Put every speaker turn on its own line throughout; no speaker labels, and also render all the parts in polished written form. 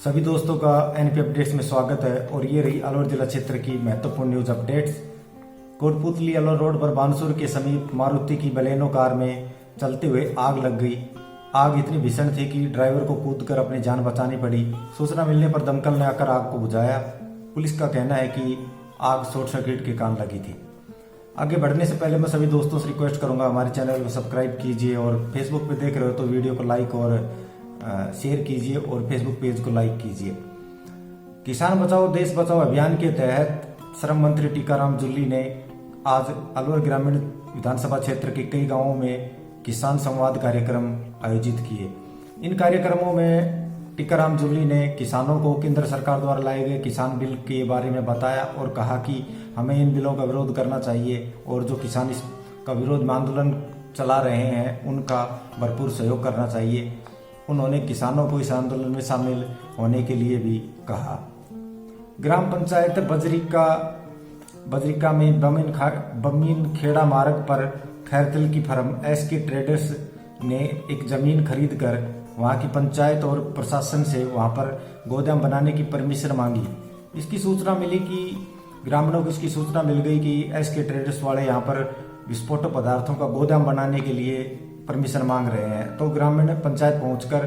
सभी दोस्तों का एनपी अपडेट्स में स्वागत है और ये रही अलवर जिला क्षेत्र की महत्वपूर्ण news updates. Kotputli Alwar road पर बानसूर के समीप मारुति की बलेनो कार में चलते हुए आग लग गई। आग इतनी भीषण थी कि ड्राइवर को कूदकर अपनी जान बचानी पड़ी। सूचना मिलने पर दमकल ने आकर आग को बुझाया। पुलिस का कहना है कि आग शॉर्ट सर्किट के कारण लगी थी। आगे बढ़ने से पहले मैं सभी दोस्तों से रिक्वेस्ट करूंगा, हमारे चैनल को सब्सक्राइब कीजिए और फेसबुक पे देख रहे हो तो वीडियो को लाइक और शेयर कीजिए और फेसबुक पेज को लाइक कीजिए। किसान बचाओ देश बचाओ अभियान के तहत श्रम मंत्री टीकाराम जूली ने आज अलवर ग्रामीण विधानसभा क्षेत्र के कई गांवों में किसान संवाद कार्यक्रम आयोजित किए। इन कार्यक्रमों में टीकाराम जूली ने किसानों को केंद्र सरकार द्वारा लाए गए किसान बिल के बारे में बताया और कहा कि हमें इन बिलों का विरोध करना चाहिए और जो किसान इसका विरोध में आंदोलन चला रहे हैं उनका भरपूर सहयोग करना चाहिए। उन्होंने किसानों को इस आंदोलन में शामिल होने के लिए भी कहा। ग्राम पंचायत बजरिका में बमीन खेड़ा मार्ग पर खैरतल की फर्म एसके ट्रेडर्स ने एक जमीन खरीद कर वहां की पंचायत और प्रशासन से वहां पर गोदाम बनाने की परमिशन मांगी। इसकी सूचना मिली कि ग्रामीणों को इसकी सूचना मिल गई कि एसके ट्रेडर्स वाले यहाँ पर विस्फोटक पदार्थों का गोदाम बनाने के लिए परमिशन मांग रहे हैं। तो ग्रामीण पंचायत पहुंचकर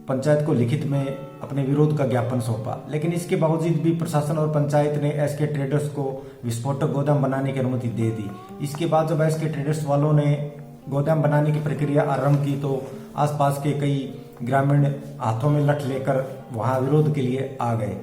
पंचायत को लिखित में अपने विरोध का ज्ञापन सौंपा, लेकिन इसके बावजूद भी प्रशासन और पंचायत ने एसके ट्रेडर्स को विस्फोटक गोदाम बनाने की अनुमति दे दी। इसके बाद जब एसके ट्रेडर्स वालों ने गोदाम बनाने की प्रक्रिया आरंभ की तो आसपास के कई ग्रामीण हाथों में लठ लेकर वहां विरोध के लिए आ गए।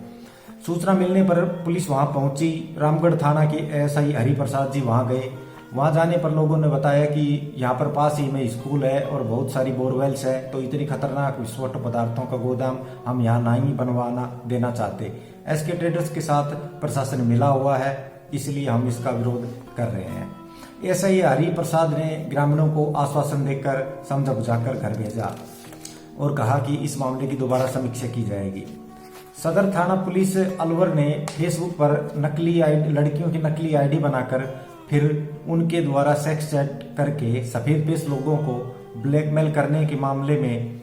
सूचना मिलने पर पुलिस वहां पहुंची। रामगढ़ थाना के एएसआई हरिप्रसाद जी वहां गए। वहां जाने पर लोगों ने बताया कि यहाँ पर पास ही में स्कूल है और बहुत सारी बोरवेल्स है, तो इतनी खतरनाक विस्फोटक पदार्थों का गोदाम हम यहाँ नहीं बनवाना देना चाहते। एसके ट्रेडर्स के साथ प्रशासन मिला हुआ है, इसलिए हम इसका विरोध कर रहे हैं। एएसआई हरिप्रसाद ने ग्रामीणों को आश्वासन देकर समझा बुझाकर घर भेजा और कहा कि इस मामले की दोबारा समीक्षा की जाएगी। सदर थाना पुलिस अलवर ने फेसबुक पर लड़कियों की नकली आईडी बनाकर फिर उनके द्वारा सेक्स चैट करके सफेदपेश लोगों को ब्लैकमेल करने के मामले में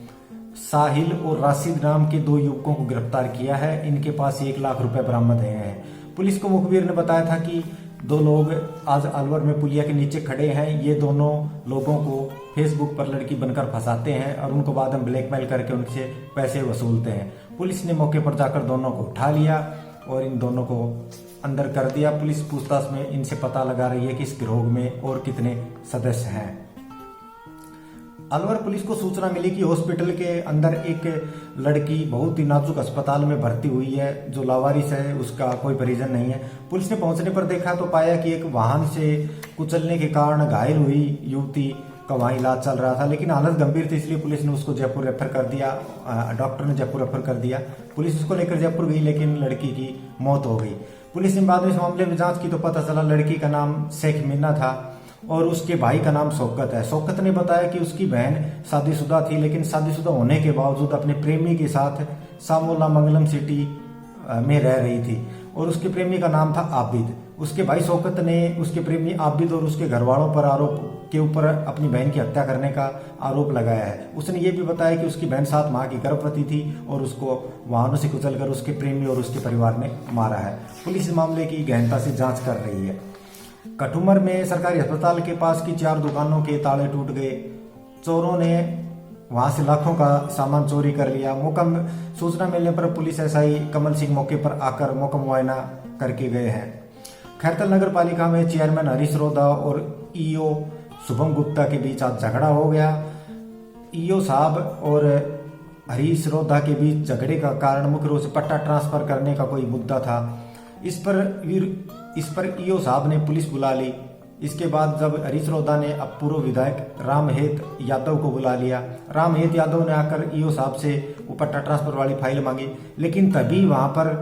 साहिल और राशिद नाम के दो युवकों को गिरफ्तार किया है। इनके पास 1 लाख रुपए बरामद हैं। पुलिस को मुखबिर ने बताया था कि दो लोग आज अलवर में पुलिया के नीचे खड़े हैं। ये दोनों लोगों को फेसबुक पर लड़की बनकर फंसाते हैं और उनको बाद में ब्लैकमेल करके उनसे पैसे वसूलते हैं। पुलिस ने मौके पर जाकर दोनों को उठा लिया और इन दोनों को अंदर कर दिया। पुलिस पूछताछ में इनसे पता लगा रही है कि इस गिरोह में और कितने सदस्य हैं। अलवर पुलिस को सूचना मिली कि हॉस्पिटल के अंदर एक लड़की बहुत ही नाजुक अस्पताल में भर्ती हुई है, जो लावारिस है, उसका कोई परिजन नहीं है। पुलिस ने पहुंचने पर देखा तो पाया कि एक वाहन से कुचलने के कारण घायल हुई युवती का वहां इलाज चल रहा था, लेकिन हालत गंभीर थी, इसलिए पुलिस ने उसको जयपुर रेफर कर दिया। डॉक्टर ने जयपुर रेफर कर दिया। पुलिस उसको लेकर जयपुर गई, लेकिन लड़की की मौत हो गई। पुलिस ने बाद में इस मामले में जांच की तो पता चला लड़की का नाम शेख मीना था और उसके भाई का नाम शौकत है। शौकत ने बताया कि उसकी बहन शादीशुदा थी, लेकिन शादीशुदा होने के बावजूद अपने प्रेमी के साथ सामोला मंगलम सिटी में रह रही थी और उसके प्रेमी का नाम था आबिद। उसके भाई शौकत ने उसके प्रेमी आबिद और उसके घर वालों पर आरोप के ऊपर अपनी बहन की हत्या करने का आरोप लगाया है। उसने ये भी बताया कि उसकी बहन 7 माह की गर्भवती थी और उसको वाहनों से कुचलकर उसके प्रेमी और उसके परिवार ने मारा है। पुलिस इस मामले की गहनता से जांच कर रही है। कठुमर में सरकारी अस्पताल के पास की 4 दुकानों के ताले टूट गए। चोरों ने वहां से लाखों का सामान चोरी कर लिया। सूचना मिलने पर पुलिस एसआई कमल सिंह मौके पर आकर मौका मुआयना करके गए हैं। खैरतल नगर पालिका में चेयरमैन हरीश रोधा और ईओ शुभम गुप्ता के बीच आज झगड़ा हो गया। ईओ साहब और हरीश रोधा के बीच झगड़े का कारण मुख्य रूप से पट्टा ट्रांसफर करने का कोई मुद्दा था। इस पर ईओ साहब ने पुलिस बुला ली। इसके बाद जब हरीश रोधा ने अब पूर्व विधायक रामहेत यादव को बुला लिया, रामहेत यादव ने आकर ईओ साहब से वो पट्टा ट्रांसफर वाली फाइल मांगी, लेकिन तभी वहां पर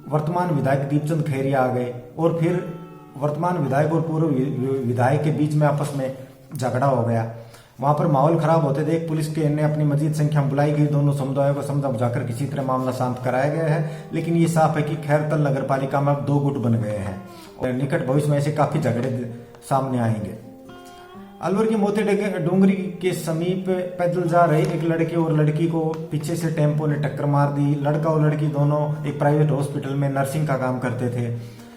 वर्तमान विधायक दीपचंद खैरिया आ गए और फिर वर्तमान विधायक और पूर्व विधायक के बीच में आपस में झगड़ा हो गया। वहां पर माहौल खराब होते देख पुलिस के ने अपनी मजीद संख्या में बुलाई गई। दोनों समुदायों को समझा बुझाकर किसी तरह मामला शांत कराया गया है, लेकिन ये साफ है कि खैरतल नगर पालिका में अब 2 गुट बन गए हैं और निकट भविष्य में ऐसे काफी झगड़े सामने आएंगे। अलवर की मोती डोंगरी के समीप पैदल जा रहे एक लड़के और लड़की को पीछे से टेम्पो ने टक्कर मार दी। लड़का और लड़की दोनों एक प्राइवेट हॉस्पिटल में नर्सिंग का काम करते थे।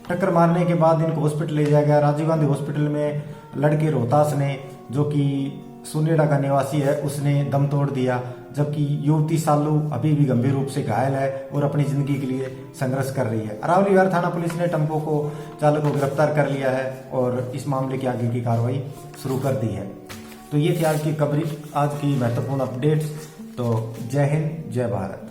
टक्कर मारने के बाद इनको हॉस्पिटल ले जाया गया। राजीव गांधी हॉस्पिटल में लड़के रोहतास ने, जो कि सुनेड़ा का निवासी है, उसने दम तोड़ दिया, जबकि युवती सालू अभी भी गंभीर रूप से घायल है और अपनी जिंदगी के लिए संघर्ष कर रही है। अरावली विहार थाना पुलिस ने टेम्पो को चालक को गिरफ्तार कर लिया है और इस मामले की आगे की कार्रवाई शुरू कर दी है। तो ये थी आज की कवरेज, आज की महत्वपूर्ण अपडेट्स। तो जय हिंद, जय भारत।